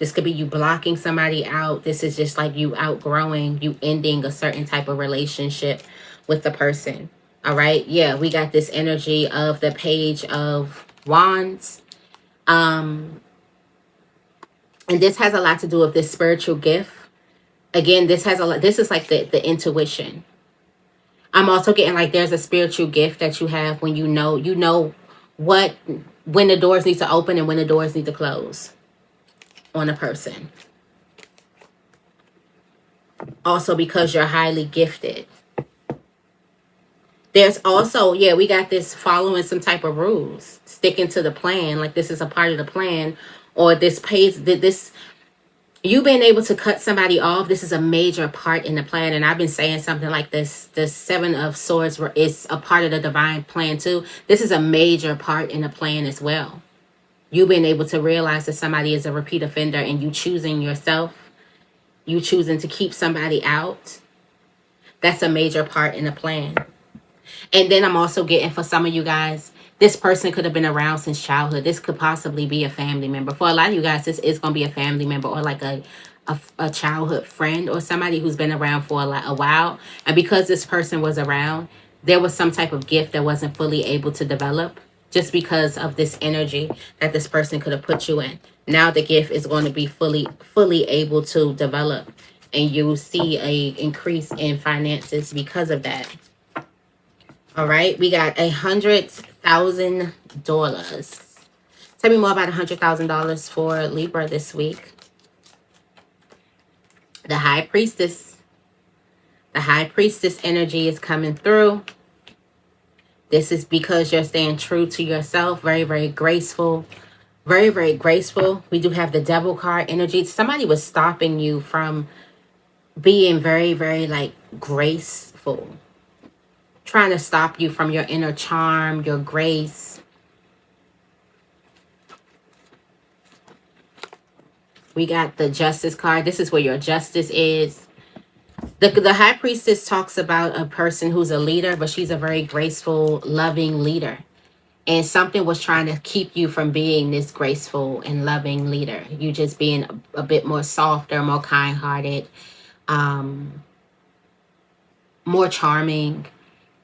This could be you blocking somebody out. This is just like you outgrowing, you ending a certain type of relationship with the person. All right. Yeah, we got this energy of the Page of Wands. And this has a lot to do with this spiritual gift. Again, this has a lot. This is like the intuition. I'm also getting like there's a spiritual gift that you have when you know what, when the doors need to open and when the doors need to close on a person. Also because you're highly gifted. There's also, yeah, we got this following some type of rules, sticking to the plan, like this is a part of the plan, or this pays, this, you being able to cut somebody off, this is a major part in the plan. And I've been saying something like this, the Seven of Swords is a part of the divine plan too. This is a major part in the plan as well. You being able to realize that somebody is a repeat offender and you choosing yourself, you choosing to keep somebody out, that's a major part in the plan. And then I'm also getting, for some of you guys, this person could have been around since childhood. This could possibly be a family member. For a lot of you guys, this is going to be a family member or like a childhood friend or somebody who's been around for a while. And because this person was around, there was some type of gift that wasn't fully able to develop just because of this energy that this person could have put you in. Now the gift is going to be fully able to develop. And you will see a increase in finances because of that. All right, we got $100,000. Tell me more about $100,000 for Libra this week. The High Priestess. The High Priestess energy is coming through. This is because you're staying true to yourself. Very, very graceful. Very, very graceful. We do have the Devil card energy. Somebody was stopping you from being very, very like graceful. Trying to stop you from your inner charm, your grace. We got the Justice card. This is where your justice is. The High Priestess talks about a person who's a leader, but she's a very graceful, loving leader. And something was trying to keep you from being this graceful and loving leader. You just being a bit more softer, more kind-hearted, more charming.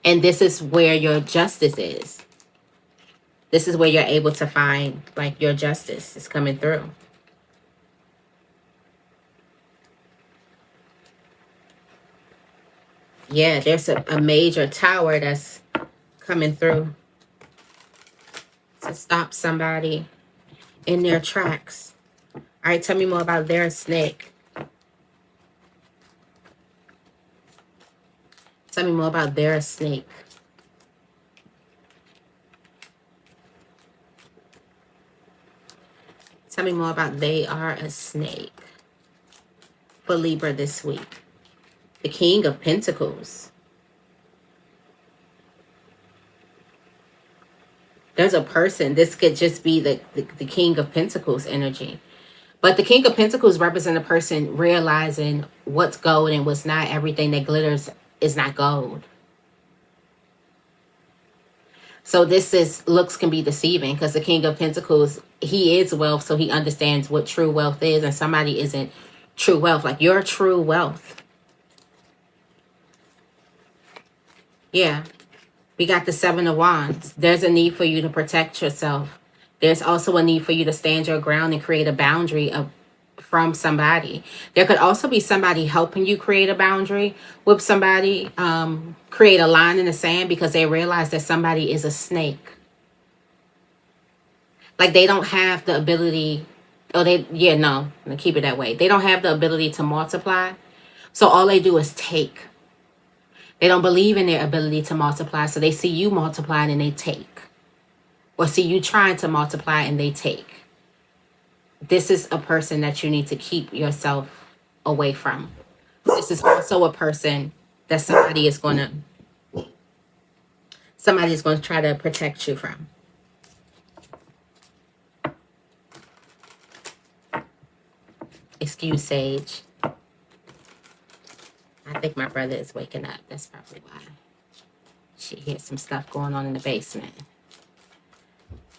And this is where your justice is. This is where you're able to find, like, your justice is coming through. Yeah, there's a major tower that's coming through to stop somebody in their tracks. All right, tell me more about their snake. Tell me more about their snake. Tell me more about they are a snake for Libra this week. The King of Pentacles. There's a person. This could just be the King of Pentacles energy. But the King of Pentacles represents a person realizing what's gold and what's not. Everything that glitters is not gold. So this is, looks can be deceiving because the King of Pentacles, he is wealth, so he understands what true wealth is, and somebody isn't true wealth. Like your true wealth. Yeah. We got the Seven of Wands. There's a need for you to protect yourself. There's also a need for you to stand your ground and create a boundary from somebody. There could also be somebody helping you create a boundary with somebody, create a line in the sand because they realize that somebody is a snake. Like they don't have the ability, no, keep it that way. They don't have the ability to multiply. So all they do is take. They don't believe in their ability to multiply. So they see you multiplying and they take. Or see you trying to multiply and they take. This is a person that you need to keep yourself away from. This is also a person that somebody is going to try to protect you from. Excuse Sage. I think my brother is waking up. That's probably why. She hears some stuff going on in the basement.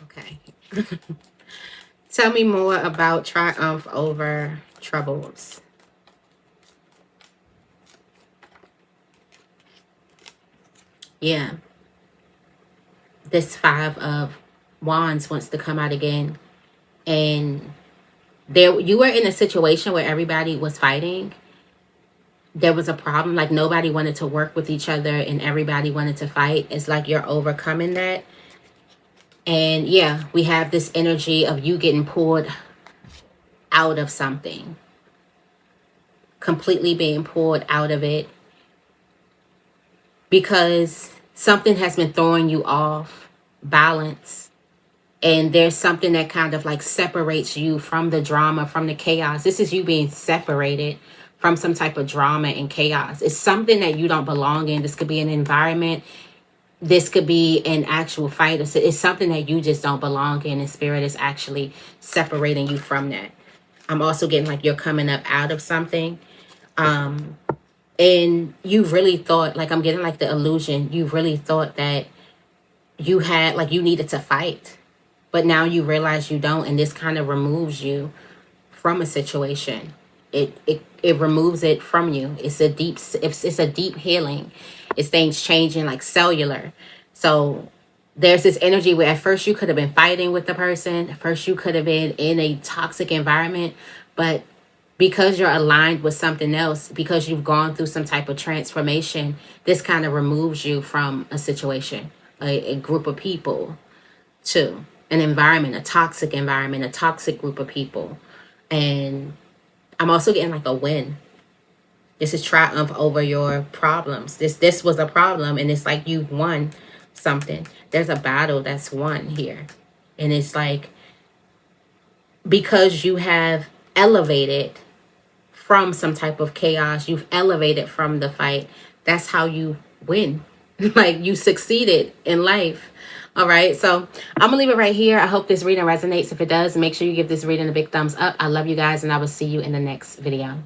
Okay. Tell me more about triumph over troubles. Yeah. This 5 of Wands wants to come out again. And there, you were in a situation where everybody was fighting. There was a problem. Like nobody wanted to work with each other and everybody wanted to fight. It's like you're overcoming that. And yeah, we have this energy of you getting pulled out of something. Completely being pulled out of it. Because something has been throwing you off balance. And there's something that kind of like separates you from the drama, from the chaos. This is you being separated from some type of drama and chaos. It's something that you don't belong in. This could be an environment. This could be an actual fight. It's something that you just don't belong in. And spirit is actually separating you from that. I'm also getting like you're coming up out of something. And you really thought, like I'm getting like the illusion, you really thought that you had, like you needed to fight. But now you realize you don't, and this kind of removes you from a situation. It removes it from you. It's a deep healing. It's things changing like cellular. So there's this energy where at first you could have been fighting with the person. At first you could have been in a toxic environment, but because you're aligned with something else, because you've gone through some type of transformation, this kind of removes you from a situation, a group of people, too. An environment, a toxic environment, a toxic group of people. And I'm also getting like a win. This is triumph over your problems. This was a problem, and it's like you won something. There's a battle that's won here. And it's like because you have elevated from some type of chaos, you've elevated from the fight. That's how you win. Like you succeeded in life. All right, so I'm gonna leave it right here. I hope this reading resonates. If it does, make sure you give this reading a big thumbs up. I love you guys, and I will see you in the next video.